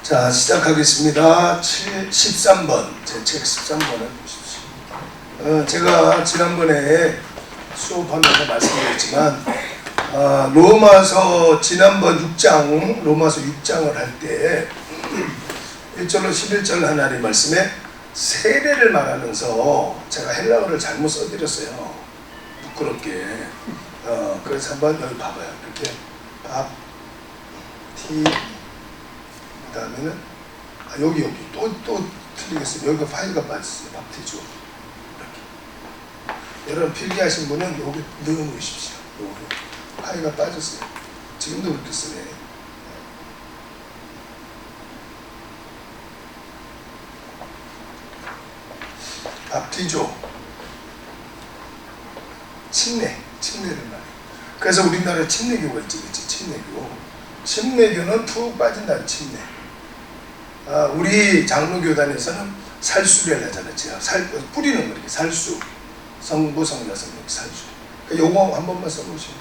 자, 시작하겠습니다. 13번, 제 책 13번을 보십시오. 제가 지난번에 수업하면서 말씀드렸지만 로마서 지난번 6장, 로마서 6장을 할 때 1절로 11절 하나님 말씀에 세례를 말하면서 제가 헬라어를 잘못 써드렸어요. 부끄럽게. 그래서 한번 여기 봐봐요. 이렇게 티 그 다음에는 여기 또 틀리겠어요. 여기가 파이가 빠졌어요. 밥티죠. 이렇게. 여러분 필기하신 분은 여기 넣어놓으십시오. 여기 파이가 빠졌어요. 지금도 그렇게 쓰네. 밥티죠. 침례를 말해요. 그래서 우리나라에 침례교가 있지, 그치? 침례교는 푹 빠진다는 침례. 우리 장로교단에서는 살수를 하잖아요. 뿌리는 거 이렇게 살수. 성부, 성자성, 살수. 그러니까 요거 한 번만 써놓으시면.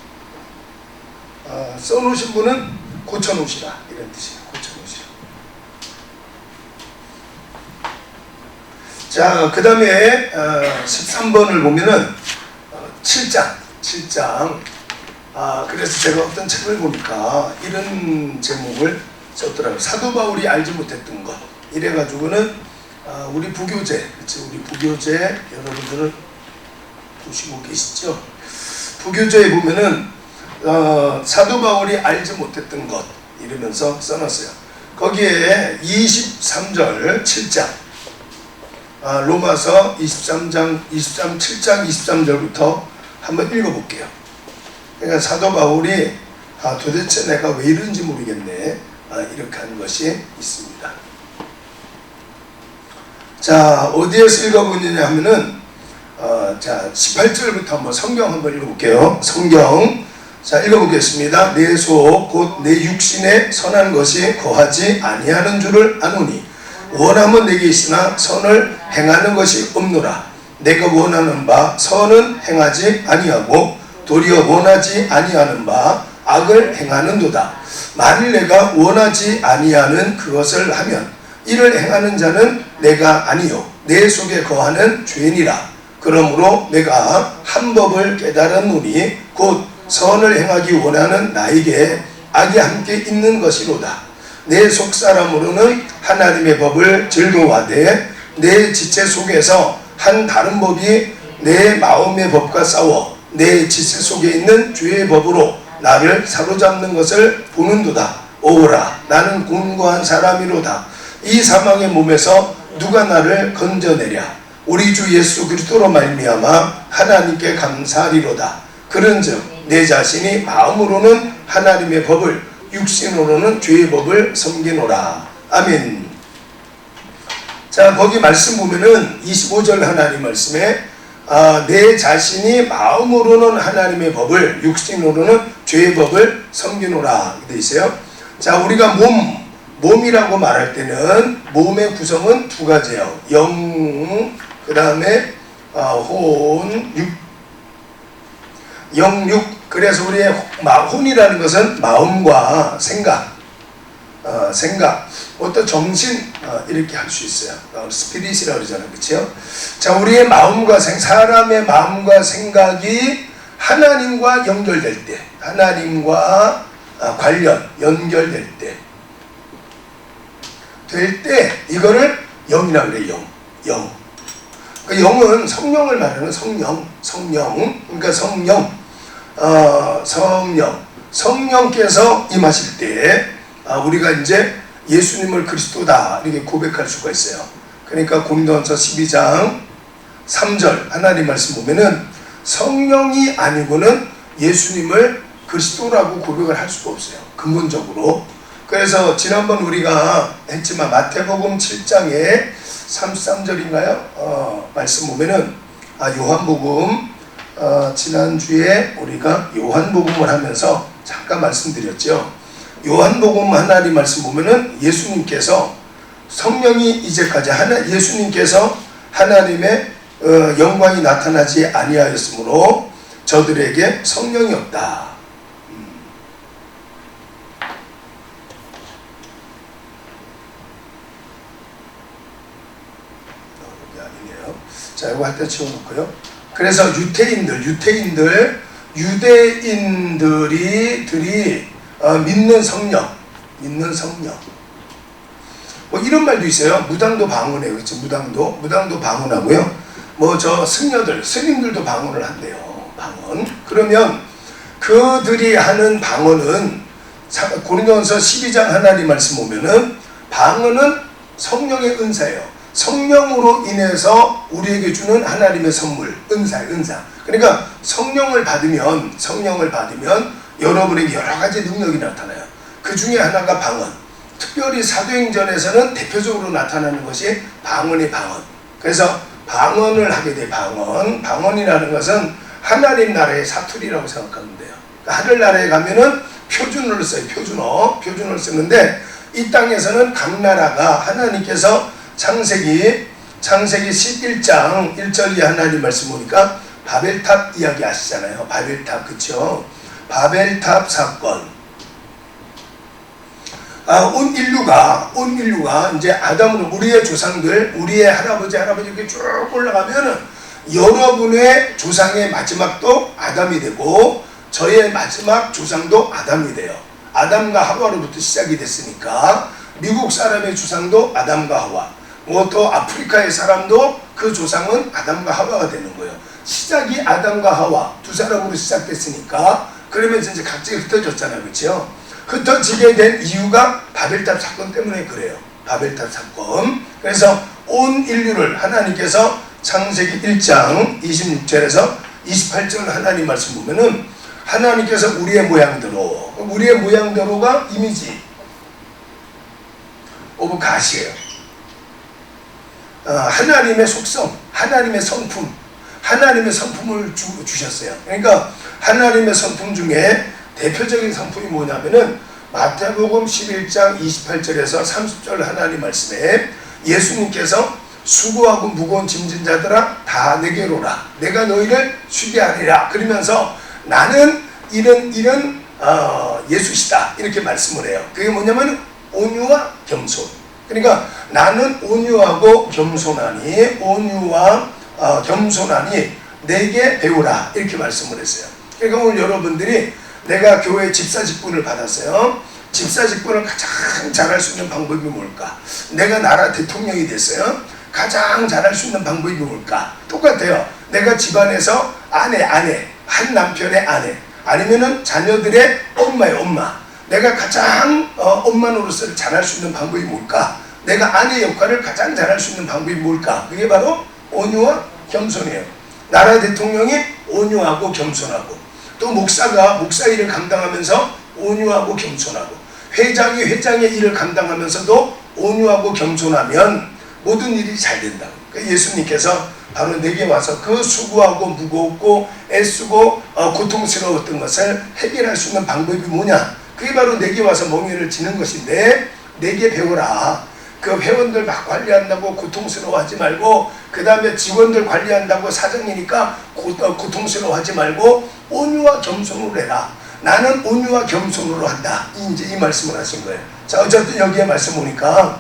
써놓으신 분은 고쳐놓으시라. 이런 뜻이에요. 고쳐놓으시라. 자, 그 다음에 13번을 보면은 7장. 그래서 제가 어떤 책을 보니까 이런 제목을 썼더라고요. 사도 바울이 알지 못했던 것. 이래가지고는 우리 부교재, 그치? 우리 부교재 여러분들은 보시고 계시죠? 부교재에 보면은 사도 바울이 알지 못했던 것 이러면서 써놨어요. 거기에 7장 로마서 7장 23절부터 한번 읽어볼게요. 그러니까 사도 바울이 도대체 내가 왜 이런지 모르겠네, 이렇게 하는 것이 있습니다. 자, 어디에서 읽어보느냐 하면은 자 18절부터 한번 성경 한번 읽어볼게요. 성경 자 읽어보겠습니다. 내 속 곧 내 육신에 선한 것이 거하지 아니하는 줄을 아노니 원함은 내게 있으나 선을 행하는 것이 없노라. 내가 원하는 바 선은 행하지 아니하고 도리어 원하지 아니하는 바 악을 행하는도다. 만일 내가 원하지 아니하는 그것을 하면 이를 행하는 자는 내가 아니요 내 속에 거하는 죄니라. 그러므로 내가 한 법을 깨달았노니 곧 선을 행하기 원하는 나에게 악이 함께 있는 것이로다. 내 속사람으로는 하나님의 법을 즐거워하되 내 지체 속에서 한 다른 법이 내 마음의 법과 싸워 내 지체 속에 있는 죄의 법으로 나를 사로잡는 것을 보는도다. 오라, 나는 곤고한 사람이로다. 이 사망의 몸에서 누가 나를 건져내랴. 우리 주 예수 그리스도로 말미암아 하나님께 감사하리로다. 그런즉 내 자신이 마음으로는 하나님의 법을 육신으로는 죄의 법을 섬기노라. 아멘. 자, 거기 말씀 보면은 25절 하나님 말씀에 내 자신이 마음으로는 하나님의 법을 육신으로는 죄의 법을 섬기노라 되어 있어요. 자, 우리가 몸이라고 말할 때는 몸의 구성은 두 가지예요. 영, 그 다음에 혼, 영육. 그래서 우리의 혼이라는 것은 마음과 생각, 어떤 정신, 이렇게 할 수 있어요. 스피릿이라고 그러잖아요. 그렇죠? 자, 우리의 마음과 사람의 마음과 생각이 하나님과 연결될 때, 하나님과 연결될 때, 이거를 영이라고 그래요. 영. 그 영은 성령을 말하는 성령. 그러니까 성령께서 임하실 때, 우리가 이제 예수님을 그리스도다 이렇게 고백할 수가 있어요. 그러니까 고린도전서 12장 3절 하나님 말씀 보면은 성령이 아니고는 예수님을 그리스도라고 고백을 할 수가 없어요. 근본적으로. 그래서 지난번 우리가 했지만 마태복음 7장에 33절인가요? 말씀 보면은 요한복음 지난주에 우리가 요한복음을 하면서 잠깐 말씀드렸죠. 요한복음 하나님 말씀 보면은 예수님께서 성령이 이제까지 예수님께서 하나님의 영광이 나타나지 아니하였으므로 저들에게 성령이 없다. 자, 이거 할 때 치워놓고요. 그래서 유대인들이 믿는 성령. 뭐 이런 말도 있어요. 무당도 방언해요. 그렇죠? 무당도 방언하고요. 뭐 저 스님들도 방언을 한대요. 방언. 그러면 그들이 하는 방언은 고린도전서 12장 하나님 말씀 보면은 방언은 성령의 은사예요. 성령으로 인해서 우리에게 주는 하나님의 선물, 은사. 그러니까 성령을 받으면 여러분에게 여러 가지 능력이 나타나요. 그 중에 하나가 방언. 특별히 사도행전에서는 대표적으로 나타나는 것이 방언의 방언. 그래서 방언을 하게 돼. 방언이라는 것은 하나님 나라의 사투리라고 생각하면 돼요. 그러니까 하늘나라에 가면은 표준어를 써요. 표준어를 쓰는데 이 땅에서는 각 나라가 하나님께서 창세기 11장 1절 이 하나님 말씀 보니까 바벨탑 이야기 아시잖아요. 바벨탑, 그쵸? 바벨탑 사건. 온 인류가 이제 아담으로 우리의 조상들, 우리의 할아버지 이렇게 쭉 올라가면은 여러분의 조상의 마지막도 아담이 되고 저의 마지막 조상도 아담이 돼요. 아담과 하와로부터 시작이 됐으니까 미국 사람의 조상도 아담과 하와, 뭐 또 아프리카의 사람도 그 조상은 아담과 하와가 되는 거예요. 시작이 아담과 하와 두 사람으로 시작됐으니까 그러면서 이제 각자 흩어졌잖아요. 그렇죠? 흩어지게 된 이유가 바벨탑 사건 때문에 그래요. 바벨탑 사건. 그래서 온 인류를 하나님께서 창세기 1장 26절에서 28절 하나님 말씀 보면은 하나님께서 우리의 모양대로가 이미지 오브 가시예요. 하나님의 속성, 하나님의 성품을 주셨어요. 그러니까 하나님의 성품 중에 대표적인 성품이 뭐냐면은 마태복음 11장 28절에서 30절 하나님 말씀에 예수님께서 수고하고 무거운 짐진 자들아 다 내게로 오라. 내가 너희를 쉬게 하리라. 그러면서 나는 이런 예수시다. 이렇게 말씀을 해요. 그게 뭐냐면 온유와 겸손. 그러니까 나는 온유하고 겸손하니 내게 배우라. 이렇게 말씀을 했어요. 그러니까 오늘 여러분들이 내가 교회 집사 직분을 받았어요. 집사 직분을 가장 잘할 수 있는 방법이 뭘까? 내가 나라 대통령이 됐어요. 가장 잘할 수 있는 방법이 뭘까? 똑같아요. 내가 집안에서 아내, 한 남편의 아내, 아니면은 자녀들의 엄마. 내가 가장 엄마노릇을 잘할 수 있는 방법이 뭘까? 내가 아내 역할을 가장 잘할 수 있는 방법이 뭘까? 그게 바로 온유와 겸손이에요. 나라 대통령이 온유하고 겸손하고, 또 목사가 목사 일을 감당하면서 온유하고 겸손하고, 회장이 회장의 일을 감당하면서도 온유하고 겸손하면 모든 일이 잘 된다고. 그러니까 예수님께서 바로 내게 와서 그 수고하고 무겁고 애쓰고 고통스러웠던 것을 해결할 수 있는 방법이 뭐냐? 그게 바로 내게 와서 멍에를 지는 것인데 내게 배워라. 그 회원들 막 관리한다고 고통스러워하지 말고, 그 다음에 직원들 관리한다고 사장이니까 고통스러워하지 말고 온유와 겸손으로 해라. 나는 온유와 겸손으로 한다. 이제 이 말씀을 하신 거예요. 자, 어쨌든 여기에 말씀 보니까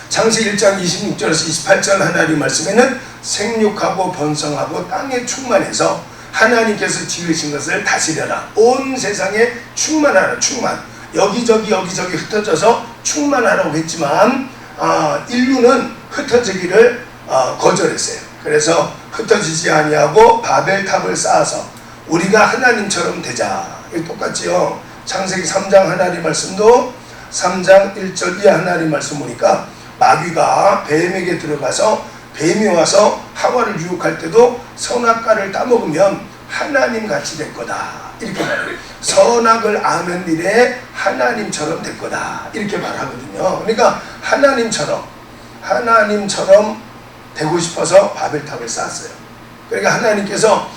창세기 1장 26절에서 28절 하나님 말씀에는 생육하고 번성하고 땅에 충만해서 하나님께서 지으신 것을 다스려라. 온 세상에 충만하라. 여기저기 흩어져서 충만하라고 했지만 인류는 흩어지기를 거절했어요. 그래서 흩어지지 아니하고 바벨탑을 쌓아서 우리가 하나님처럼 되자. 이게 똑같지요. 창세기 3장 하나님 말씀도 3장 1절 이하 하나님 말씀 보니까 마귀가 뱀에게 들어가서 뱀이 와서 하와를 유혹할 때도 선악과를 따먹으면 하나님 같이 될 거다. 이렇게 말해요. 선악을 아는 일에 하나님처럼 될 거다. 이렇게 말하거든요. 그러니까 하나님처럼 되고 싶어서 바벨탑을 쌓았어요. 그러니까 하나님께서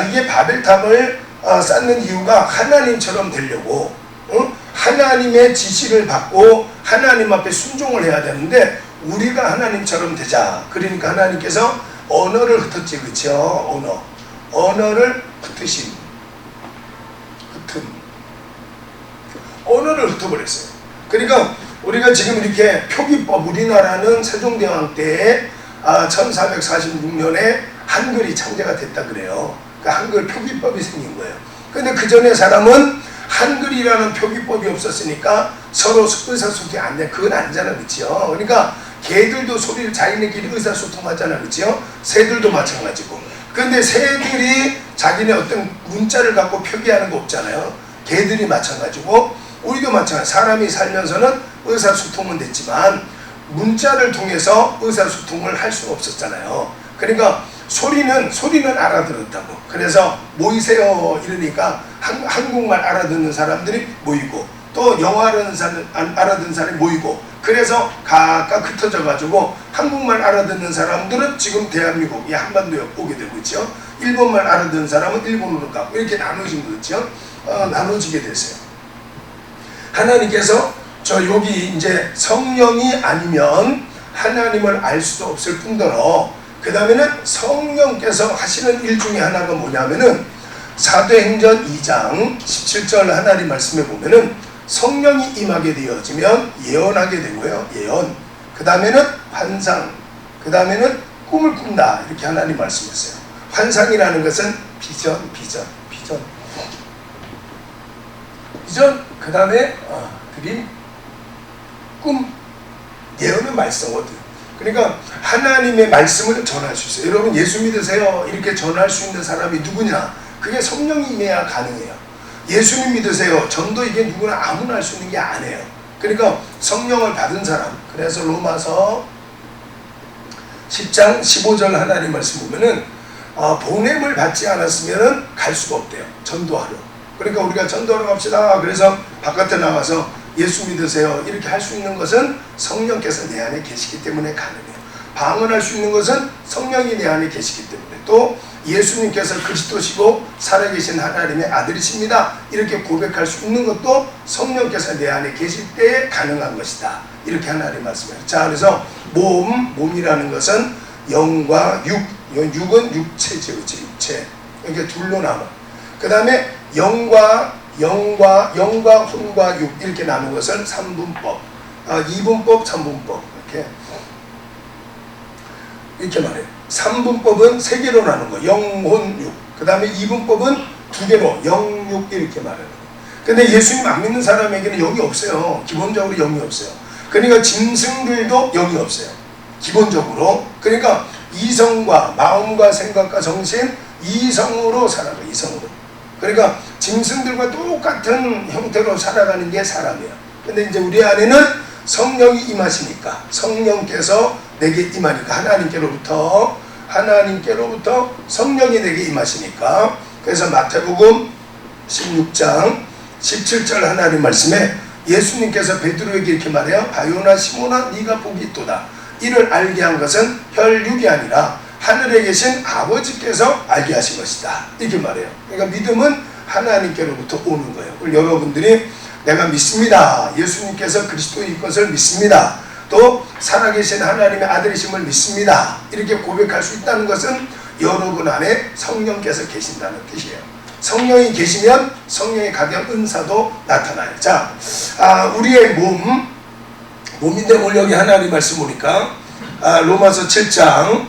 이게 바벨탑을 쌓는 이유가 하나님처럼 되려고, 하나님의 지시를 받고 하나님 앞에 순종을 해야 되는데 우리가 하나님처럼 되자. 그러니까 하나님께서 언어를 흩었지. 그렇죠? 언어를 언어를 흩어버렸어요. 그러니까 우리가 지금 이렇게 표기법, 우리나라는 세종대왕 때 1446년에 한글이 창제가 됐다 그래요. 그러니까 한글 표기법이 생긴 거예요. 근데 그 전에 사람은 한글이라는 표기법이 없었으니까 서로 의사소통이 안 돼. 그건 아니잖아, 그렇죠? 그러니까 개들도 소리를 자기네끼리 의사소통하잖아, 그렇죠? 새들도 마찬가지고. 근데 새들이 자기네 어떤 문자를 갖고 표기하는 거 없잖아요. 개들이 마찬가지고 우리도 마찬가지. 사람이 살면서는 의사소통은 됐지만 문자를 통해서 의사소통을 할 수가 없었잖아요. 그러니까 소리는 알아들었다고. 그래서 모이세요 이러니까 한국말 알아듣는 사람들이 모이고 또 영어 알아듣는 사람이 모이고 그래서 각각 흩어져 가지고 한국말 알아듣는 사람들은 지금 대한민국 이 한반도에 오게 되고 있죠. 일본말 알아듣는 사람은 일본으로 가고 이렇게 나눠진 거죠. 나눠지게 됐어요. 하나님께서 여기 이제 성령이 아니면 하나님을 알 수도 없을 뿐더러 그 다음에는 성령께서 하시는 일 중에 하나가 뭐냐면은 사도행전 2장 17절 하나님 말씀에 보면은 성령이 임하게 되어지면 예언하게 되고요. 예언. 그 다음에는 환상. 그 다음에는 꿈을 꾼다. 이렇게 하나님 말씀했어요. 환상이라는 것은 비전. 그 다음에 드림, 꿈, 예언은 말씀거든. 그러니까 하나님의 말씀을 전할 수 있어요. 여러분 예수 믿으세요 이렇게 전할 수 있는 사람이 누구냐? 그게 성령이 임해야 가능해요. 예수님 믿으세요 전도 이게 누구나 아무나 할 수 있는 게 아니에요. 그러니까 성령을 받은 사람. 그래서 로마서 10장 15절 하나님 말씀 보면은 보냄을 받지 않았으면 갈 수가 없대요. 전도하러. 그러니까 우리가 전도하러 갑시다. 그래서 바깥에 나가서 예수 믿으세요 이렇게 할 수 있는 것은 성령께서 내 안에 계시기 때문에 가능해요. 방언할 수 있는 것은 성령이 내 안에 계시기 때문에 또 예수님께서 그리스도시고 살아계신 하나님의 아들이십니다 이렇게 고백할 수 있는 것도 성령께서 내 안에 계실 때에 가능한 것이다. 이렇게 하나님 말씀해요. 자, 그래서 몸이라는 것은 영과 육은 육체죠. 육체. 이렇게 둘로 나눠. 그 다음에 영과 혼과 육 이렇게 나눈 것을 3분법, 2분법, 3분법 이렇게 말해요. 3분법은 3개로 나눈 거, 영, 혼, 육. 그 다음에 2분법은 2개로, 영, 육 이렇게 말해요. 근데 예수님 안 믿는 사람에게는 영이 없어요. 기본적으로 영이 없어요. 그러니까 짐승들도 영이 없어요. 기본적으로. 그러니까 이성과 마음과 생각과 정신 이성으로 살아가요. 이성으로. 그러니까 짐승들과 똑같은 형태로 살아가는 게 사람이에요. 근데 이제 우리 안에는 성령이 임하시니까 성령께서 내게 임하니까 하나님께로부터 성령이 내게 임하시니까 그래서 마태복음 16장 17절 하나님 말씀에 예수님께서 베드로에게 이렇게 말해요. 바요나 시몬아 네가 복이 있도다. 이를 알게 한 것은 혈육이 아니라 하늘에 계신 아버지께서 알게 하신 것이다. 이렇게 말해요. 그러니까 믿음은 하나님께로부터 오는 거예요. 여러분들이 내가 믿습니다. 예수님께서 그리스도인 것을 믿습니다. 또 살아계신 하나님의 아들이심을 믿습니다. 이렇게 고백할 수 있다는 것은 여러분 안에 성령께서 계신다는 뜻이에요. 성령이 계시면 성령의 각양 은사도 나타나요. 자, 우리의 몸인데 오늘 여기 하나님 말씀 보니까 로마서 7장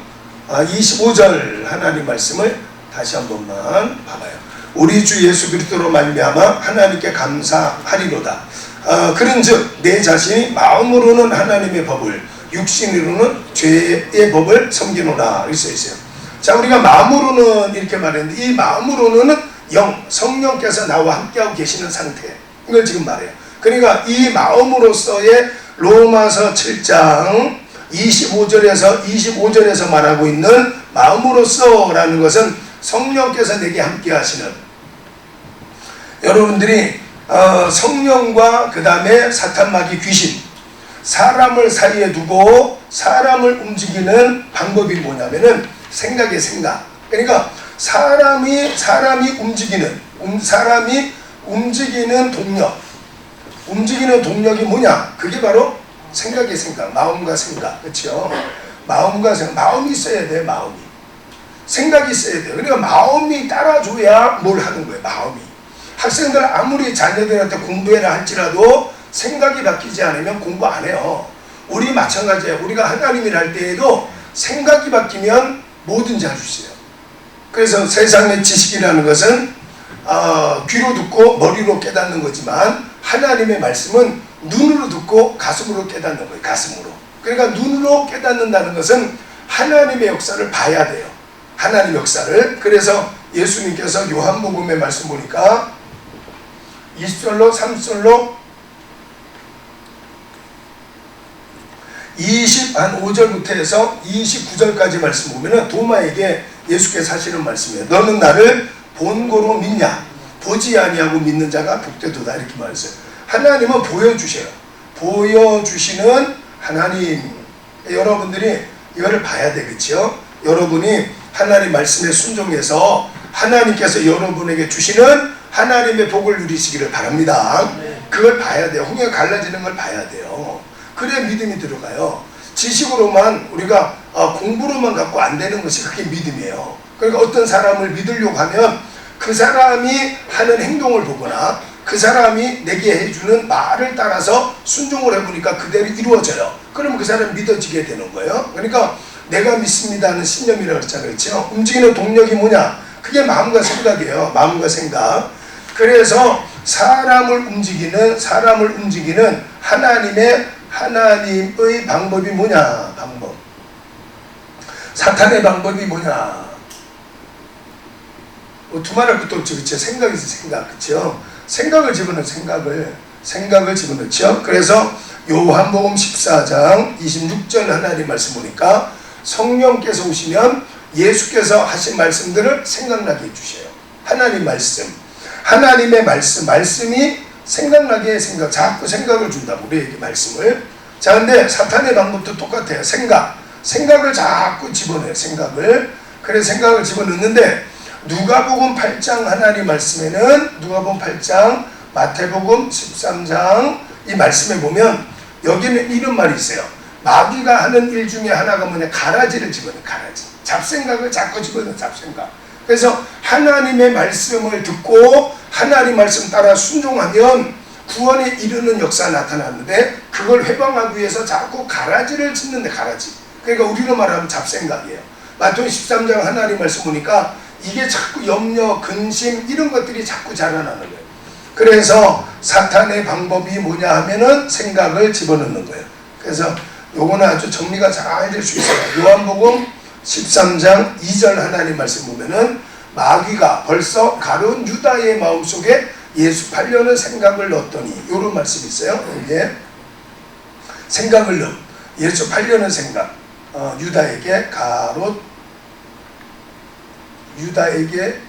25절 하나님 말씀을 다시 한 번만 봐봐요. 우리 주 예수 그리스도로 말미암아 하나님께 감사하리로다. 그런즉 내 자신이 마음으로는 하나님의 법을 육신으로는 죄의 법을 섬기노라 이렇게 써있어요. 자, 우리가 마음으로는 이렇게 말했는데 이 마음으로는 성령께서 나와 함께하고 계시는 상태 이걸 지금 말해요. 그러니까 이 마음으로서의 로마서 7장 25절에서 말하고 있는 마음으로서라는 것은 성령께서 내게 함께 하시는 여러분들이 성령과 그 다음에 사탄 마귀 귀신 사람을 사이에 두고 사람을 움직이는 방법이 뭐냐면은 생각의 생각. 그러니까 사람이 움직이는 동력이 뭐냐? 그게 바로 생각의 생각, 마음과 생각, 그렇죠? 마음과 생각, 마음이 있어야 돼, 마음이. 생각이 있어야 돼. 그러니까 마음이 따라줘야 뭘 하는 거예요, 마음이. 학생들 아무리 자녀들한테 공부해라 할지라도 생각이 바뀌지 않으면 공부 안 해요. 우리 마찬가지예요. 우리가 하나님을 할 때에도 생각이 바뀌면 뭐든지 할 수 있어요. 그래서 세상의 지식이라는 것은 귀로 듣고 머리로 깨닫는 거지만 하나님의 말씀은 눈으로 듣고 가슴으로 깨닫는 거예요. 가슴으로. 그러니까 눈으로 깨닫는다는 것은 하나님의 역사를 봐야 돼요. 하나님의 역사를. 그래서 예수님께서 요한복음의 말씀 보니까 20절로 30절로 25절부터 해서 29절까지 말씀 보면은 도마에게 예수께서 하시는 말씀이에요. 너는 나를 본고로 믿냐? 보지 아니하고 믿는 자가 복되도다. 이렇게 말했어요. 하나님은 보여주셔요. 보여주시는 하나님. 여러분들이 이거를 봐야 되겠죠. 여러분이 하나님 말씀에 순종해서 하나님께서 여러분에게 주시는 하나님의 복을 누리시기를 바랍니다. 그걸 봐야 돼요. 홍해 갈라지는 걸 봐야 돼요. 그래야 믿음이 들어가요. 지식으로만 우리가 공부로만 갖고 안 되는 것이 그게 믿음이에요. 그러니까 어떤 사람을 믿으려고 하면 그 사람이 하는 행동을 보거나 그 사람이 내게 해주는 말을 따라서 순종을 해보니까 그대로 이루어져요. 그러면 그 사람이 믿어지게 되는 거예요. 그러니까 내가 믿습니다는 신념이라고 그랬잖아요. 그렇죠? 움직이는 동력이 뭐냐? 그게 마음과 생각이에요. 마음과 생각. 그래서 사람을 움직이는 하나님의 방법이 뭐냐? 방법. 사탄의 방법이 뭐냐? 두말할 것도 없죠. 그쵸? 생각이지, 생각. 그쵸? 생각을 집어넣어, 생각을 집어넣죠. 그래서 요한복음 14장 26절 하나님 말씀 보니까 성령께서 오시면 예수께서 하신 말씀들을 생각나게 해주셔요. 하나님 말씀. 하나님의 말씀이 생각나게 자꾸 생각을 준다고 우리에게 말씀을. 자, 근데 사탄의 방법도 똑같아요. 생각을 자꾸 집어넣어요. 그래서 생각을 집어넣는데 누가복음 8장 하나님 말씀에는 누가복음 8장, 마태복음 13장 이 말씀에 보면 여기는 이런 말이 있어요. 마귀가 하는 일 중에 하나가 뭐냐? 가라지를 집어넣어요. 가라지. 잡생각을 자꾸 집어넣어요. 잡생각. 그래서 하나님의 말씀을 듣고 하나님 말씀 따라 순종하면 구원에 이르는 역사가 나타나는데 그걸 회방하기 위해서 자꾸 가라지를 짓는데 가라지. 그러니까 우리로 말하면 잡생각이에요. 마태복음 13장 하나님 말씀 보니까 이게 자꾸 염려, 근심 이런 것들이 자꾸 자라나는 거예요. 그래서 사탄의 방법이 뭐냐 하면은 생각을 집어넣는 거예요. 그래서 요거는 아주 정리가 잘 될 수 있어요. 요한복음 13장 2절 하나님 말씀 보면은 마귀가 벌써 가룟 유다의 마음속에 예수 팔려는 생각을 넣었더니 요런 말씀이 있어요. 이게 생각을 넣음. 예수 팔려는 생각. 유다에게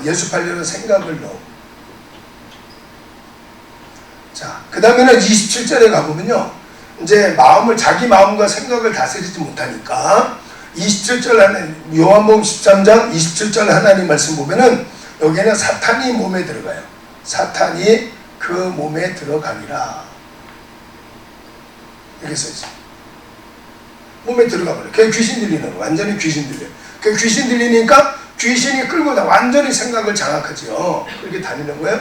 예수 팔려는 생각을 넣음. 자, 그 다음에는 27절에 가보면요. 이제 자기 마음과 생각을 다스리지 못하니까 27절 요한복음 13장 27절 하나님 말씀 보면은 여기에는 사탄이 몸에 들어가요. 사탄이 그 몸에 들어가니라. 이렇게 써있어요. 몸에 들어가 버려요. 그게 귀신 들리는 거예요. 완전히 귀신 들려요. 그 귀신 들리니까 귀신이 끌고 다 완전히 생각을 장악하죠. 그렇게 다니는 거예요.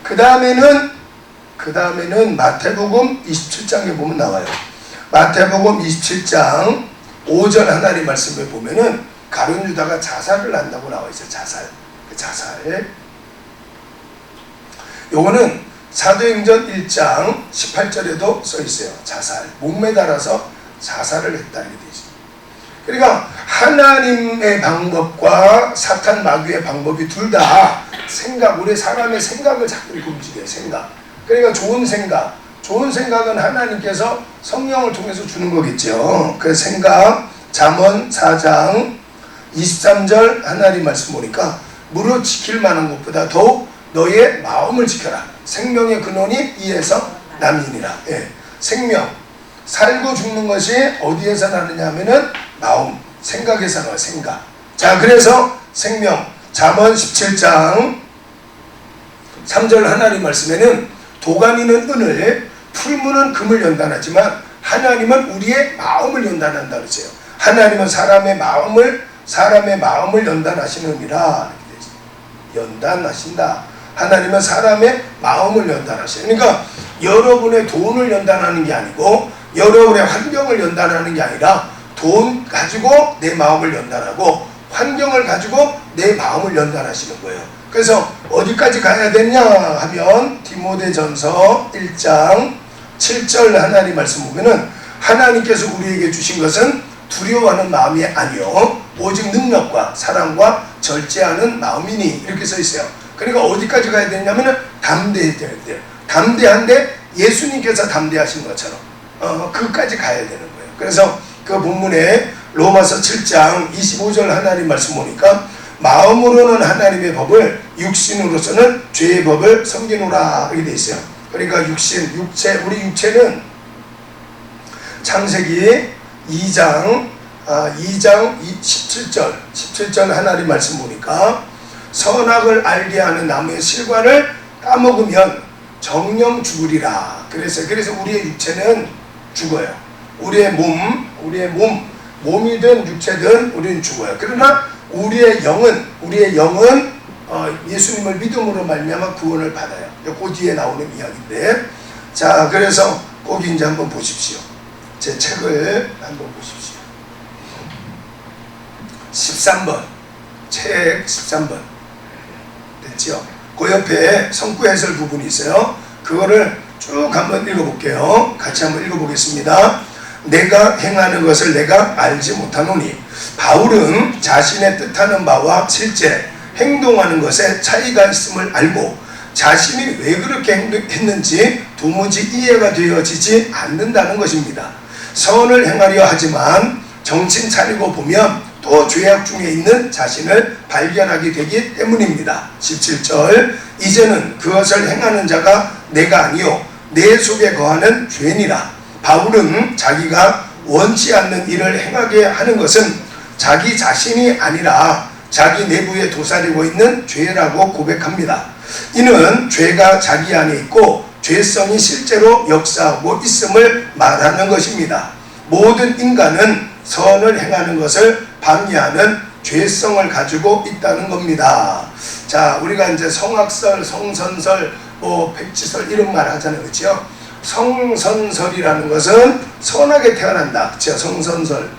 그 다음에는 마태복음 27장에 보면 나와요. 마태복음 27장 5절 하나님 말씀에 보면은 가룟 유다가 자살을 한다고 나와 있어요. 자살. 요거는 사도행전 1장 18절에도 써 있어요. 자살. 목매달아서 자살을 했다 이렇게 되어 있습니다. 그러니까 하나님의 방법과 사탄 마귀의 방법이 둘 다 우리 사람의 생각을 자꾸 이렇게 움직여요. 그러니까 좋은 생각은 하나님께서 성령을 통해서 주는 거겠죠. 그 생각, 잠언 4장 23절 하나님 말씀 보니까 무릇 지킬 만한 것보다 더욱 너의 마음을 지켜라. 생명의 근원이 이에서 남이니라. 예. 생명. 살고 죽는 것이 어디에서 나느냐 하면은 마음, 생각에서 나와요. 생각. 자, 그래서 생명. 잠언 17장 3절 하나님 말씀에는 도가니는 은을, 풀무는 금을 연단하지만 하나님은 우리의 마음을 연단한다 그러세요. 하나님은 사람의 마음을 연단하시느니라. 연단하신다. 하나님은 사람의 마음을 연단하셔요. 그러니까 여러분의 돈을 연단하는 게 아니고 여러분의 환경을 연단하는 게 아니라 돈 가지고 내 마음을 연단하고 환경을 가지고 내 마음을 연단하시는 거예요. 그래서 어디까지 가야 되냐 하면 디모데전서 1장 7절 하나님 말씀 보면은 하나님께서 우리에게 주신 것은 두려워하는 마음이 아니요 오직 능력과 사랑과 절제하는 마음이니 이렇게 써 있어요. 그러니까 어디까지 가야 되냐면은 담대해야 돼요. 담대한데 예수님께서 담대하신 것처럼 그까지 가야 되는 거예요. 그래서 그 본문에 로마서 7장 25절 하나님 말씀 보니까 마음으로는 하나님의 법을 육신으로서는 죄의 법을 섬기노라 이렇게 돼 있어요. 그러니까 우리 육체는 창세기 2장 17절 하나님 말씀 보니까 선악을 알게 하는 나무의 실과를 따먹으면 정령 죽으리라. 그래서 우리의 육체는 죽어요. 우리의 몸이든 육체든 우리는 죽어요. 그러나 우리의 영은 예수님을 믿음으로 말미암아 구원을 받아요. 그 뒤에 나오는 이야기인데, 자 그래서 꼭 이제 한번 보십시오. 제 책을 한번 보십시오. 13번 책 13번 됐죠? 그 옆에 성구 해설 부분이 있어요. 그거를 쭉 한번 읽어볼게요. 같이 한번 읽어보겠습니다. 내가 행하는 것을 내가 알지 못하노니 바울은 자신의 뜻하는 바와 실제 행동하는 것에 차이가 있음을 알고 자신이 왜 그렇게 했는지 도무지 이해가 되어지지 않는다는 것입니다. 선을 행하려 하지만 정신 차리고 보면 또 죄악 중에 있는 자신을 발견하게 되기 때문입니다. 17절 이제는 그것을 행하는 자가 내가 아니요 내 속에 거하는 죄니라. 바울은 자기가 원치 않는 일을 행하게 하는 것은 자기 자신이 아니라 자기 내부에 도사리고 있는 죄라고 고백합니다. 이는 죄가 자기 안에 있고 죄성이 실제로 역사하고 있음을 말하는 것입니다. 모든 인간은 선을 행하는 것을 방해하는 죄성을 가지고 있다는 겁니다. 자, 우리가 이제 성악설, 성선설, 백지설 이런 말 하잖아요. 그렇죠? 성선설이라는 것은 선하게 태어난다. 그렇죠? 성선설.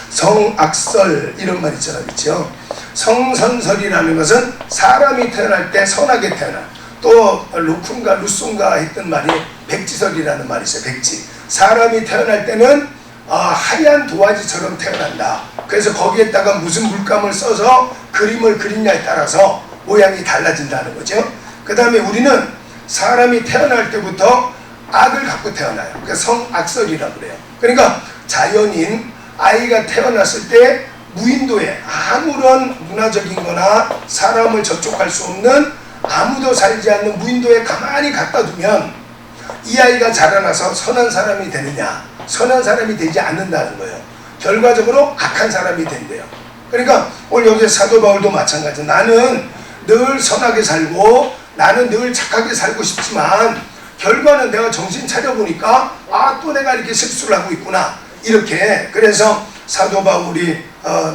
성악설 이런 말 있잖아요. 그렇죠? 성선설이라는 것은 사람이 태어날 때 선하게 태어나. 또 루쿤가 루송가 했던 말이 백지설이라는 말이 있어요. 백지. 사람이 태어날 때는 하얀 도화지처럼 태어난다. 그래서 거기에다가 무슨 물감을 써서 그림을 그리냐에 따라서 모양이 달라진다는 거죠. 그 다음에 우리는 사람이 태어날 때부터 악을 갖고 태어나요. 그러니까 성악설이라고 그래요. 그러니까 자연인 아이가 태어났을 때 무인도에 아무런 문화적인 거나 사람을 접촉할 수 없는 아무도 살지 않는 무인도에 가만히 갖다 두면 이 아이가 자라나서 선한 사람이 되느냐? 선한 사람이 되지 않는다는 거예요. 결과적으로 악한 사람이 된대요. 그러니까 오늘 여기 사도 바울도 마찬가지. 나는 늘 선하게 살고 나는 늘 착하게 살고 싶지만 결과는 내가 정신 차려보니까 또 내가 이렇게 실수를 하고 있구나. 이렇게. 그래서 사도 바울이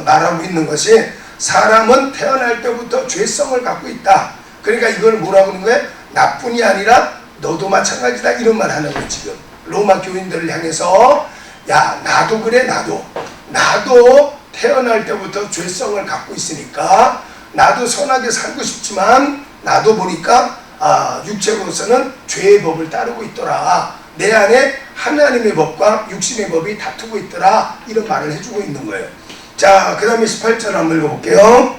말하고 있는 것이 사람은 태어날 때부터 죄성을 갖고 있다. 그러니까 이걸 뭐라고 하는 거예요? 나뿐이 아니라 너도 마찬가지다. 이런 말 하는 거예요. 지금 로마 교인들을 향해서 야 나도 그래. 나도 태어날 때부터 죄성을 갖고 있으니까 나도 선하게 살고 싶지만 나도 보니까 육체로서는 죄의 법을 따르고 있더라. 내 안에 하나님의 법과 육신의 법이 다투고 있더라. 이런 말을 해주고 있는 거예요. 자, 그 다음에 18절 한번 읽어볼게요.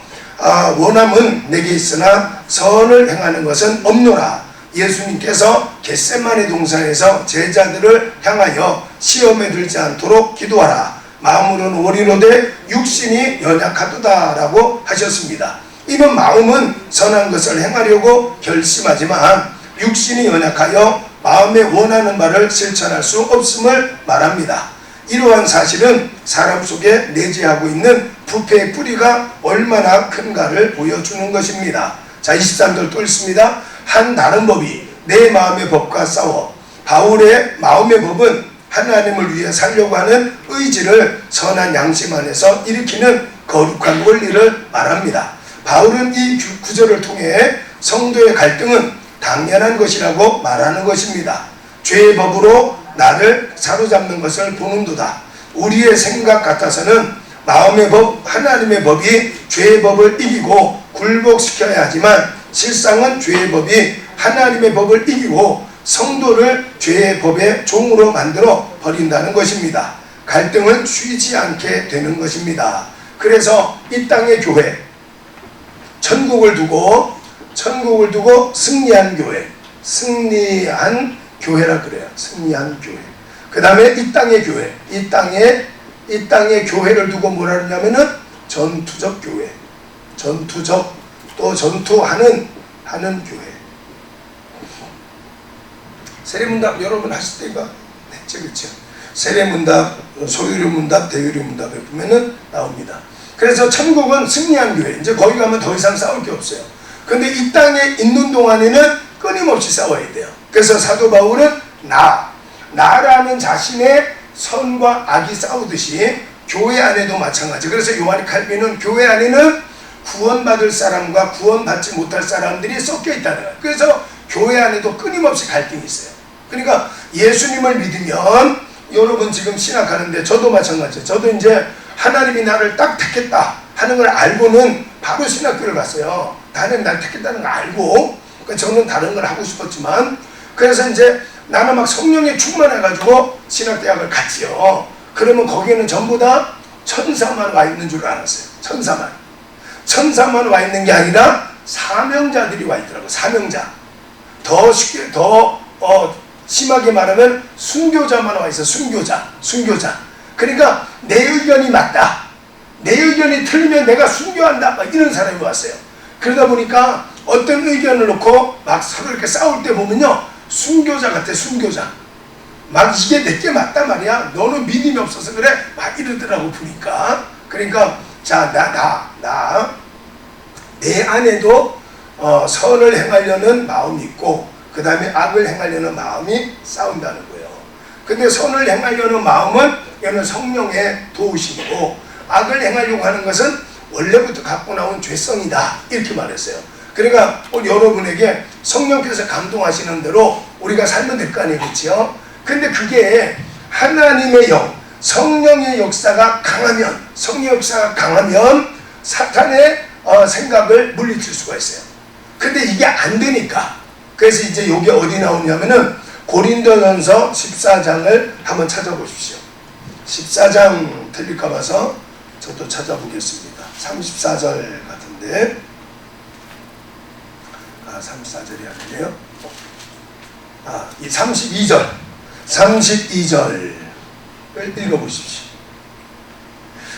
원함은 내게 있으나 선을 행하는 것은 없노라. 예수님께서 겟세마네 동산에서 제자들을 향하여 시험에 들지 않도록 기도하라. 마음으로는 원이로되 육신이 연약하도다 라고 하셨습니다. 이는 마음은 선한 것을 행하려고 결심하지만 육신이 연약하여 마음에 원하는 바를 실천할 수 없음을 말합니다. 이러한 사실은 사람 속에 내재하고 있는 부패의 뿌리가 얼마나 큰가를 보여주는 것입니다. 자, 23절 또 읽습니다. 한 다른 법이 내 마음의 법과 싸워. 바울의 마음의 법은 하나님을 위해 살려고 하는 의지를 선한 양심 안에서 일으키는 거룩한 원리를 말합니다. 바울은 이 구절을 통해 성도의 갈등은 당연한 것이라고 말하는 것입니다. 죄의 법으로 나를 사로잡는 것을 보는도다. 우리의 생각 같아서는 마음의 법, 하나님의 법이 죄의 법을 이기고 굴복시켜야 하지만 실상은 죄의 법이 하나님의 법을 이기고 성도를 죄의 법의 종으로 만들어 버린다는 것입니다. 갈등은 쉬지 않게 되는 것입니다. 그래서 이 땅의 교회, 천국을 두고 승리한 교회, 승리한 교회라 그래요. 승리한 교회. 그 다음에 이 땅의 교회, 이 땅의 교회를 두고 뭐라 그러냐면은 전투적 교회, 전투적, 또 전투하는 교회. 세례문답 여러분 하실 때가 했죠, 그렇죠? 세례문답, 소유료문답, 대유료문답에 보면은 나옵니다. 그래서 천국은 승리한 교회. 이제 거기 가면 더 이상 싸울 게 없어요. 근데 이 땅에 있는 동안에는 끊임없이 싸워야 돼요. 그래서 사도 바울은 나라는 자신의 선과 악이 싸우듯이 교회 안에도 마찬가지. 그래서 요한 칼빈은 교회 안에는 구원받을 사람과 구원받지 못할 사람들이 섞여 있다는 거예요. 그래서 교회 안에도 끊임없이 갈등이 있어요. 그러니까 예수님을 믿으면, 여러분 지금 신학하는데 저도 마찬가지예요. 저도 이제 하나님이 나를 딱 택했다 하는 걸 알고는 바로 신학교를 갔어요. 하나님이 나를 택했다는 걸 알고. 그러니까 저는 다른 걸 하고 싶었지만, 그래서 이제 나는 막 성령에 충만해가지고 신학대학을 갔지요. 그러면 거기에는 전부 다 천사만 와 있는 줄 알았어요. 천사만 와 있는 게 아니라 사명자들이 와 있더라고요. 사명자. 더 쉽게, 심하게 말하면 순교자만 와 있어. 순교자. 그러니까 내 의견이 맞다, 내 의견이 틀리면 내가 순교한다, 막 이런 사람이 왔어요. 그러다 보니까 어떤 의견을 놓고 막 서로 이렇게 싸울 때 보면요, 순교자 같아. 순교자. 막 이게 내게 맞단 말이야, 너는 믿음이 없어서 그래, 막 이러더라고 보니까. 그러니까 자, 내 안에도 선을 행하려는 마음이 있고, 그 다음에 악을 행하려는 마음이 싸운다는 거예요. 근데 선을 행하려는 마음은 얘는 성령의 도우심이고, 악을 행하려고 하는 것은 원래부터 갖고 나온 죄성이다, 이렇게 말했어요. 그러니까 여러분에게 성령께서 감동하시는 대로 우리가 살면 될 거 아니에요, 그렇죠? 근데 그게 하나님의 영, 성령의 역사가 강하면, 사탄의 생각을 물리칠 수가 있어요. 근데 이게 안 되니까, 그래서 이제 이게 어디 나오냐면은 고린도전서 14장을 한번 찾아보십시오. 14장 틀릴까 봐서 저도 찾아보겠습니다. 34절 같은데, 34절이 아니네요. 이 32절을 읽어보십시오.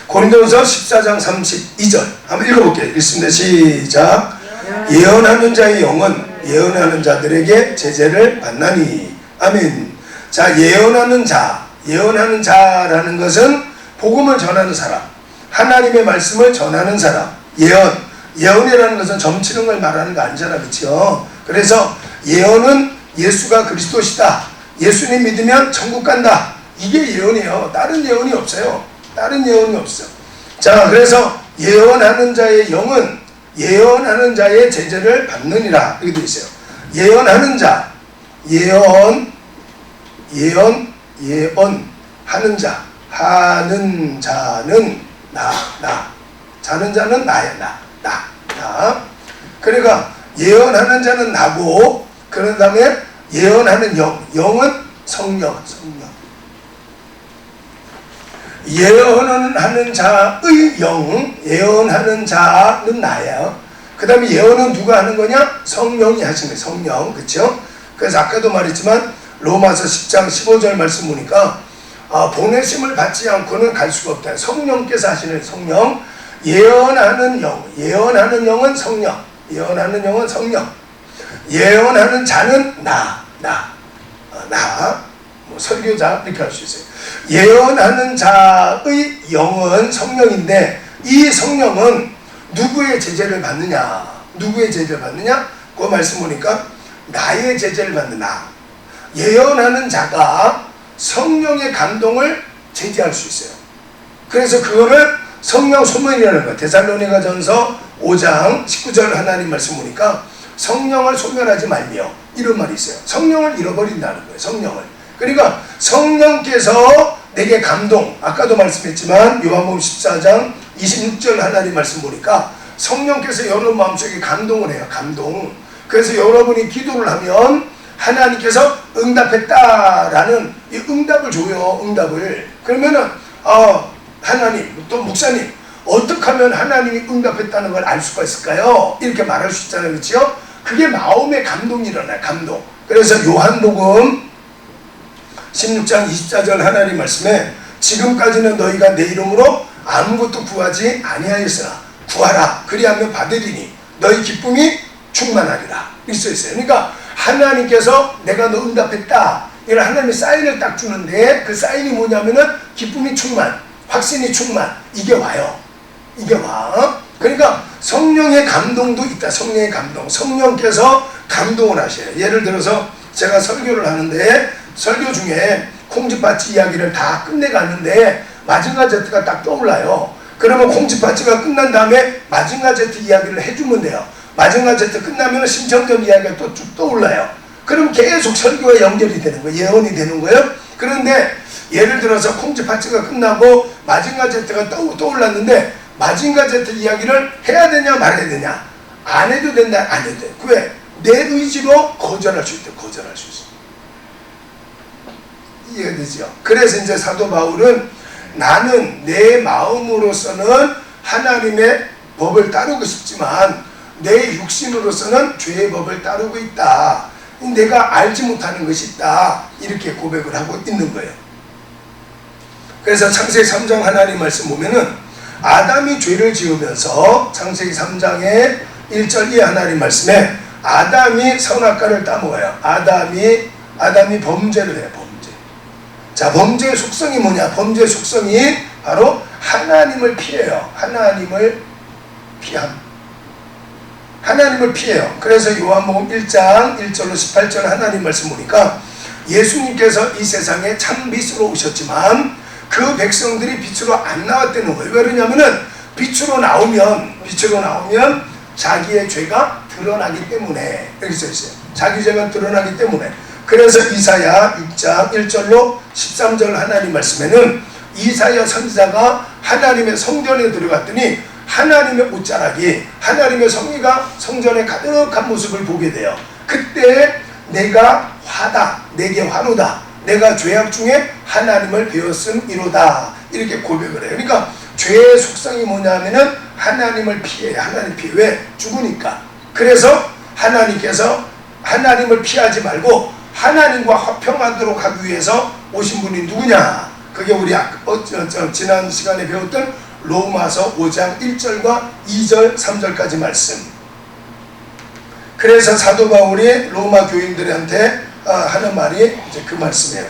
고린도전서 14장 32절 한번 읽어볼게요. 읽습니다. 시작. 예언하는 자의 영은 예언하는 자들에게 제재를 받나니. 아멘. 자, 예언하는 자라는 것은 복음을 전하는 사람, 하나님의 말씀을 전하는 사람. 예언이라는 것은 점치는 걸 말하는 거 아니잖아, 그렇죠? 그래서 예언은 예수가 그리스도시다, 예수님 믿으면 천국 간다, 이게 예언이에요. 다른 예언이 없어요. 자, 그래서 예언하는 자의 영은 예언하는 자의 제재를 받느니라, 이렇게 되어 있어요. 예언하는 자, 예언하는 자, 하는 자는 자는 자는 나야, 나. 그러니까 예언하는 자는 나고, 그런 다음에 예언하는 영은 성령. 예언하는 자의 영, 예언하는 자는 나야. 그 다음에 예언은 누가 하는 거냐? 성령이 하시는 거예요. 성령. 그렇죠? 그래서 아까도 말했지만 로마서 10장 15절 말씀 보니까 보내심을 받지 않고는 갈 수가 없다. 성령께서 하시는 성령. 예언하는 영은 성령. 예언하는 자는 나. 설교자 이렇게 할 수 있어요. 예언하는 자의 영은 성령인데, 이 성령은 누구의 제재를 받느냐? 그 말씀 보니까 나의 제재를 받는 나. 예언하는 자가 성령의 감동을 제재할 수 있어요. 그래서 그거를 성령 소멸이라는 거예요. 데살로니가전서 5장 19절 하나님 말씀 보니까 성령을 소멸하지 말며, 이런 말이 있어요. 성령을 잃어버린다는 거예요. 성령을. 그러니까 성령께서 내게 감동, 아까도 말씀했지만 요한복음 14장 26절 하나님 말씀 보니까 성령께서 여러분 마음속에 감동을 해요. 감동. 그래서 여러분이 기도를 하면 하나님께서 응답했다라는 이 응답을 줘요. 응답을. 그러면은 하나님, 또 목사님, 어떻게 하면 하나님이 응답했다는 걸 알 수가 있을까요? 이렇게 말할 수 있잖아요. 그렇죠? 그게 마음의 감동이 일어나요. 감동. 그래서 요한복음 16장 24절 하나님 말씀에 지금까지는 너희가 내 이름으로 아무것도 구하지 아니하였으나 구하라 그리하면 받으리니 너희 기쁨이 충만하리라 이렇게 써있어요. 그러니까 하나님께서 내가 너 응답했다 이런 하나님의 사인을 딱 주는데 그 사인이 뭐냐면은 기쁨이 충만, 확신이 충만, 이게 와요. 이게 와. 그러니까 성령의 감동도 있다. 성령의 감동. 성령께서 감동을 하셔요. 예를 들어서 제가 설교를 하는데 설교 중에 콩쥐밭이 이야기를 다 끝내갔는데 마징가 제트가 딱 떠올라요. 그러면 콩쥐밭이가 끝난 다음에 마징가 제트 이야기를 해주면 돼요. 마징가 제트 끝나면 심청전 이야기가 또 쭉 떠올라요. 그럼 계속 설교와 연결이 되는 거예요. 예언이 되는 거예요. 그런데 예를 들어서 콩쥐밭이가 끝나고 마징가 제트가 떠올랐는데 마징가 제트 이야기를 해야 되냐 말아야 되냐, 안 해도 된다 안 해도 돼. 왜? 내 의지로 거절할 수 있대. 거절할 수 있어. 이해가 되죠? 그래서 이제 사도 바울은 나는 내 마음으로서는 하나님의 법을 따르고 싶지만 내 육신으로서는 죄의 법을 따르고 있다. 내가 알지 못하는 것이 있다. 이렇게 고백을 하고 있는 거예요. 그래서 창세기 3장 하나님 말씀 보면은 아담이 죄를 지으면서 창세기 3장의 1절 2 하나님 말씀에 아담이 선악과를 따먹어요. 아담이 범죄를 해요. 범죄. 자, 범죄의 속성이 뭐냐? 범죄의 속성이 바로 하나님을 피해요. 하나님을 피함. 하나님을 피해요. 그래서 요한복음 1장 1절로 18절 하나님 말씀 보니까 예수님께서 이 세상에 참 빛으로 오셨지만 그 백성들이 빛으로 안 나왔다는 거예요. 왜 그러냐면은 빛으로 나오면 자기의 죄가 드러나기 때문에 이렇게 써있어요. 자기 죄가 드러나기 때문에. 그래서 이사야 6장 1절로 13절 하나님 말씀에는 이사야 선지자가 하나님의 성전에 들어갔더니 하나님의 옷자락이, 하나님의 성의가 성전에 가득한 모습을 보게 돼요. 그때 내가 화다, 내게 화로다, 내가 죄악 중에 하나님을 배웠음이로다 이렇게 고백을 해요. 그러니까 죄의 속성이 뭐냐면은 하나님을 피해요. 하나님 피해. 왜? 죽으니까. 그래서 하나님께서 하나님을 피하지 말고 하나님과 화평하도록 하기 위해서 오신 분이 누구냐? 그게 우리 지난 시간에 배웠던 로마서 5장 1절과 2절 3절까지 말씀. 그래서 사도 바울이 로마 교인들한테 하는 말이 이제 그 말씀이에요.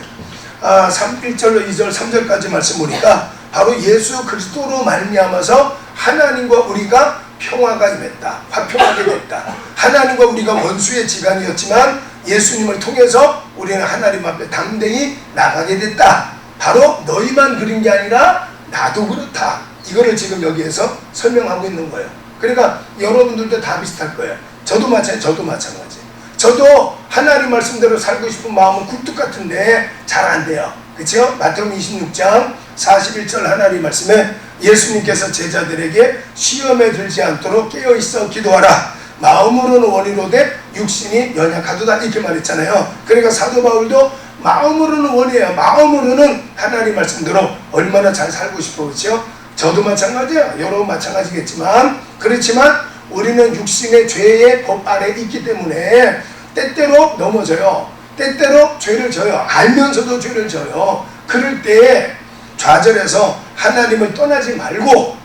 1절로 2절 3절까지 말씀 보니까 바로 예수 그리스도로 말미암아서 하나님과 우리가 평화가 임했다. 화평하게 됐다. 하나님과 우리가 원수의 지간이었지만 예수님을 통해서 우리는 하나님 앞에 담대히 나가게 됐다. 바로 너희만 그런 게 아니라 나도 그렇다. 이거를 지금 여기에서 설명하고 있는 거예요. 그러니까 여러분들도 다 비슷할 거예요. 저도 마찬가지. 저도 하나님 말씀대로 살고 싶은 마음은 굴뚝 같은데 잘 안 돼요. 그렇죠? 마태복음 26장 41절 하나님 말씀에 예수님께서 제자들에게 시험에 들지 않도록 깨어있어 기도하라. 마음으로는 원이로되 육신이 연약하도다 이렇게 말했잖아요. 그러니까 사도 바울도 마음으로는 원이에요. 마음으로는 하나님 말씀대로 얼마나 잘 살고 싶어. 그렇죠? 저도 마찬가지야. 여러분 마찬가지겠지만 그렇지만 우리는 육신의 죄의 법 아래 있기 때문에 때때로 넘어져요. 때때로 죄를 져요. 알면서도 죄를 져요. 그럴 때 좌절해서 하나님을 떠나지 말고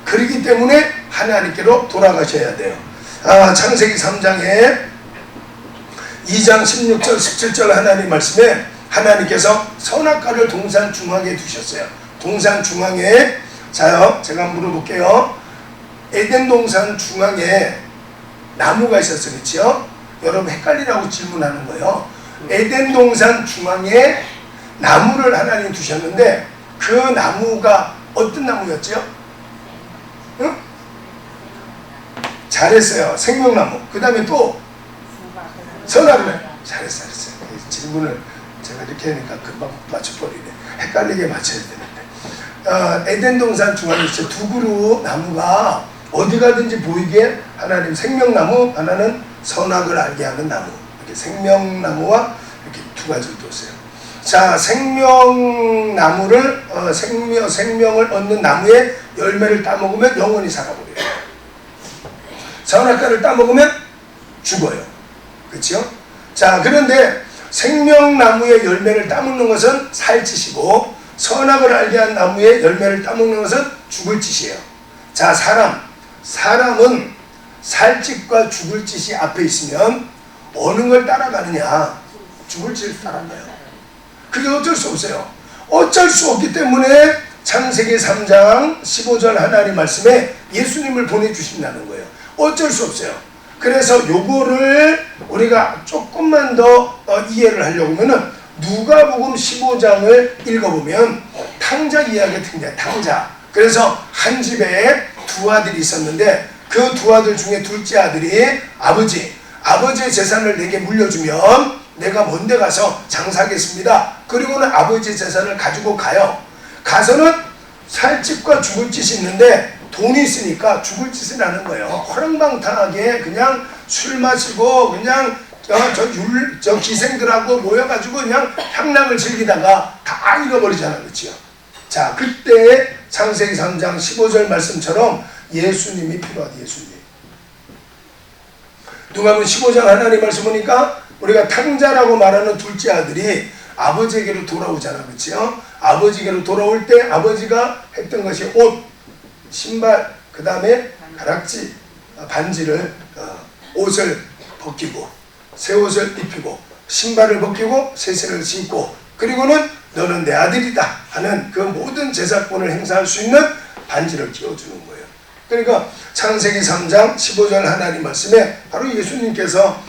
그러기 때문에 하나님께로 돌아가셔야 돼요. 창세기 3장에 2장 16절 17절 하나님 말씀에 하나님께서 선악과를 동산 중앙에 두셨어요. 동산 중앙에, 자요, 제가 한번 물어볼게요. 에덴 동산 중앙에 나무가 있었어요. 그렇죠? 여러분 헷갈리라고 질문하는 거예요. 에덴 동산 중앙에 나무를 하나님 두셨는데 그 나무가 어떤 나무였죠? 응? 잘했어요. 생명나무. 그 다음에 또 선악을. 잘했어요. 지문을 제가 이렇게 하니까 금방 맞춰버리네. 헷갈리게 맞춰야 되는데. 에덴 동산 중앙에 있죠. 두 그루 나무가 어디 가든지 보이게 하나님 생명나무, 하나는 선악을 알게 하는 나무. 이렇게 생명나무와 이렇게 두 가지를 뒀어요. 자, 생명나무를 생명을 얻는 나무의 열매를 따먹으면 영원히 살아버려요. 선악과를 따먹으면 죽어요. 그렇죠? 자, 그런데 생명나무의 열매를 따먹는 것은 살 짓이고 선악을 알게 한 나무의 열매를 따먹는 것은 죽을 짓이에요. 자, 사람은 살 짓과 죽을 짓이 앞에 있으면 어느 걸 따라가느냐? 죽을 짓을 따라가요. 그게 어쩔 수 없어요. 어쩔 수 없기 때문에 창세기 3장 15절 하나님 말씀에 예수님을 보내주신다는 거예요. 어쩔 수 없어요. 그래서 요거를 우리가 조금만 더 이해를 하려고 하면은 누가복음 15장을 읽어보면 탕자 이야기가 등장해요. 탕자. 그래서 한 집에 두 아들이 있었는데 그 두 아들 중에 둘째 아들이 아버지의 재산을 내게 물려주면 내가 먼데 가서 장사하겠습니다. 그리고는 아버지의 재산을 가지고 가요. 가서는 살 짓과 죽을 짓이 있는데 돈이 있으니까 죽을 짓을 하는 거예요. 허랑방탕하게 그냥 술 마시고 그냥 저 기생들하고 모여가지고 그냥 향락을 즐기다가 다 잃어버리잖아. 그렇죠? 자, 그때 창세기 3장 15절 말씀처럼 예수님이 필요하다. 예수님. 누가복음 15장 하나님 말씀 보니까 우리가 탕자라고 말하는 둘째 아들이 아버지에게로 돌아오잖아. 그렇죠? 아버지에게로 돌아올 때 아버지가 했던 것이 옷, 신발, 그 다음에 가락지, 반지를 옷을 벗기고 새 옷을 입히고 신발을 벗기고 새 신을 신고 그리고는 너는 내 아들이다 하는 그 모든 제사권을 행사할 수 있는 반지를 끼워주는 거예요. 그러니까 창세기 3장 15절 하나님 말씀에 바로 예수님께서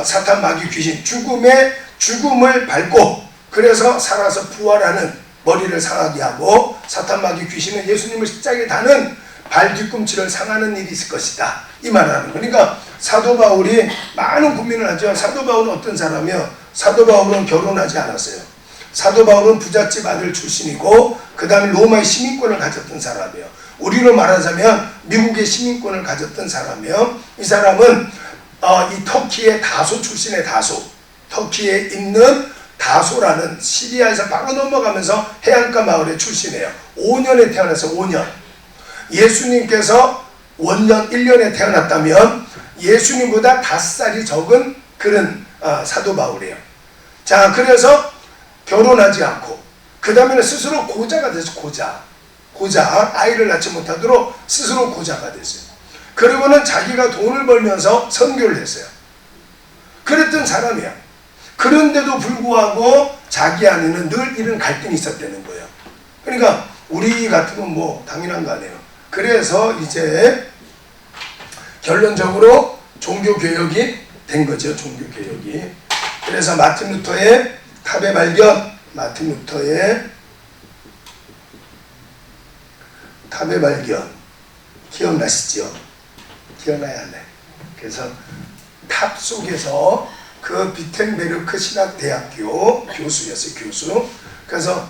사탄 마귀 귀신 죽음을 밟고 그래서 살아서 부활하는 머리를 상하게 하고 사탄 마귀 귀신은 예수님을 십자가에 다는 발 뒤꿈치를 상하는 일이 있을 것이다. 이 말을 하는 거예요. 그러니까 사도 바울이 많은 고민을 하죠. 사도 바울은 어떤 사람이요? 사도 바울은 결혼하지 않았어요. 사도 바울은 부잣집 아들 출신이고 그 다음에 로마의 시민권을 가졌던 사람이에요. 우리로 말하자면 미국의 시민권을 가졌던 사람이에요. 이 사람은 이 터키의 다소 출신의 터키에 있는 다소라는 시리아에서 바로 넘어가면서 해안가 마을의 출신이에요. 5년에 태어나서 5년. 예수님께서 원년 1년에 태어났다면 예수님보다 5살이 적은 그런 사도 바울이에요. 자, 그래서 결혼하지 않고 그 다음에는 스스로 고자가 됐어요. 고자. 아이를 낳지 못하도록 스스로 고자가 됐어요. 그리고는 자기가 돈을 벌면서 선교를 했어요. 그랬던 사람이야. 그런데도 불구하고 자기 안에는 늘 이런 갈등이 있었다는 거예요. 그러니까 우리 같으면 뭐 당연한 거 아니에요. 그래서 이제 결론적으로 종교개혁이 된 거죠. 종교개혁이. 그래서 마틴 루터의 탑의 발견, 탑의 발견 기억나시죠? 기억나야 하네. 그래서 탑 속에서 그 비텐베르크 신학대학교 교수였어요. 교수. 그래서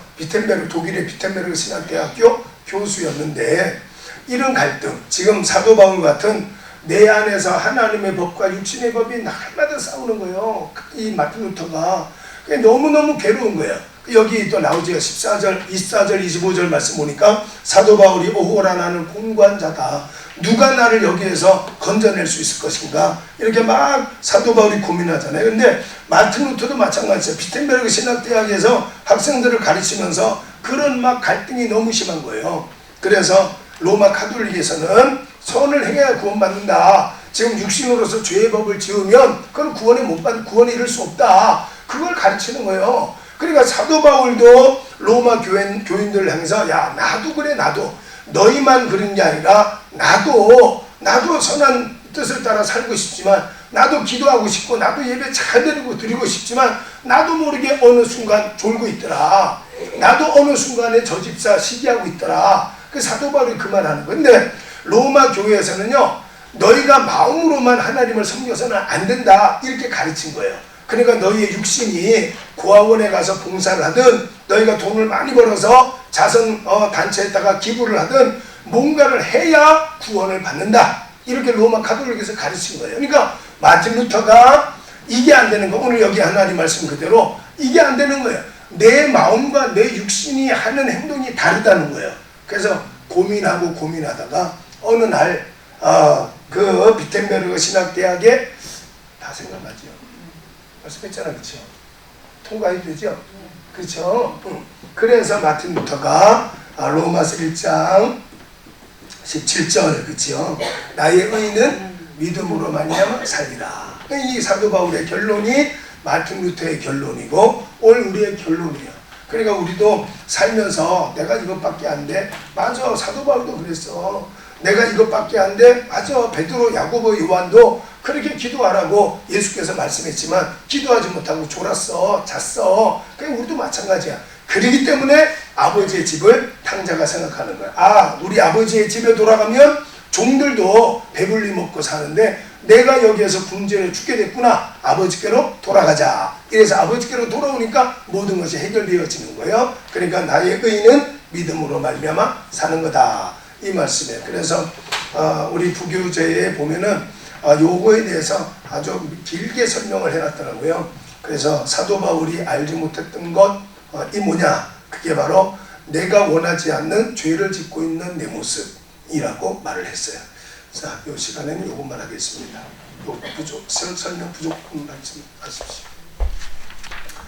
독일의 비텐베르크 신학대학교 교수였는데 이런 갈등, 지금 사도 바울 같은 내 안에서 하나님의 법과 육신의 법이 날마다 싸우는 거예요. 이 마틴 루터가 너무너무 괴로운 거예요. 여기 또 나오죠. 14절, 24절, 25절 말씀 보니까 사도 바울이 오호라 나는 공고한 자다. 누가 나를 여기에서 건져낼 수 있을 것인가? 이렇게 막 사도 바울이 고민하잖아요. 근데 마틴 루터도 마찬가지예요. 비텐베르크 신학대학에서 학생들을 가르치면서 그런 막 갈등이 너무 심한 거예요. 그래서 로마 카톨릭에서는 선을 행해야 구원받는다. 지금 육신으로서 죄의 법을 지으면 그걸 구원에 이를 수 없다. 그걸 가르치는 거예요. 그러니까 사도 바울도 로마 교인들을 향해서 야, 나도 그래, 나도. 너희만 그런 게 아니라 나도 선한 뜻을 따라 살고 싶지만 나도 기도하고 싶고 나도 예배 잘 드리고 싶지만 나도 모르게 어느 순간 졸고 있더라. 나도 어느 순간에 저 집사 시기하고 있더라. 그 사도 바울이 그 말하는 거예요. 근데 로마 교회에서는요, 너희가 마음으로만 하나님을 섬겨서는 안 된다. 이렇게 가르친 거예요. 그러니까 너희의 육신이 고아원에 가서 봉사를 하든 너희가 돈을 많이 벌어서 자선 단체에다가 기부를 하든 뭔가를 해야 구원을 받는다. 이렇게 로마 가톨릭에서 가르친 거예요. 그러니까 마틴 루터가 이게 안 되는 거, 오늘 여기 하나님 말씀 그대로 이게 안 되는 거예요. 내 마음과 내 육신이 하는 행동이 다르다는 거예요. 그래서 고민하다가 어느 날 그 비텐베르그 신학대학에 다 생각나죠. 말씀했잖아, 그렇죠? 통과해야 되죠, 그렇죠? 그래서 마틴 루터가 로마서 1장 17절, 그렇죠? 나의 의는 믿음으로 말미암아 살리라. 이 사도 바울의 결론이 마틴 루터의 결론이고 오늘 우리의 결론이에요. 그러니까 우리도 살면서 내가 이것밖에 안 돼. 맞아, 사도 바울도 그랬어. 내가 이것밖에 안 돼. 맞아, 베드로, 야고보, 요한도 그렇게 기도하라고 예수께서 말씀했지만 기도하지 못하고 졸았어, 잤어. 그냥 우리도 마찬가지야. 그렇기 때문에 아버지의 집을 탕자가 생각하는 거야. 우리 아버지의 집에 돌아가면 종들도 배불리 먹고 사는데 내가 여기에서 굶주려 죽게 됐구나. 아버지께로 돌아가자. 이래서 아버지께로 돌아오니까 모든 것이 해결되어지는 거예요. 그러니까 나의 의는 믿음으로 말미암아 사는 거다. 이 말씀에. 그래서 우리 부교재에 보면은 요거에 대해서 아주 길게 설명을 해놨더라고요. 그래서 사도 바울이 알지 못했던 것이 뭐냐? 그게 바로 내가 원하지 않는 죄를 짓고 있는 내 모습이라고 말을 했어요. 자, 이 시간에는 요것만 하겠습니다. 설명 부족한 말씀하십시오.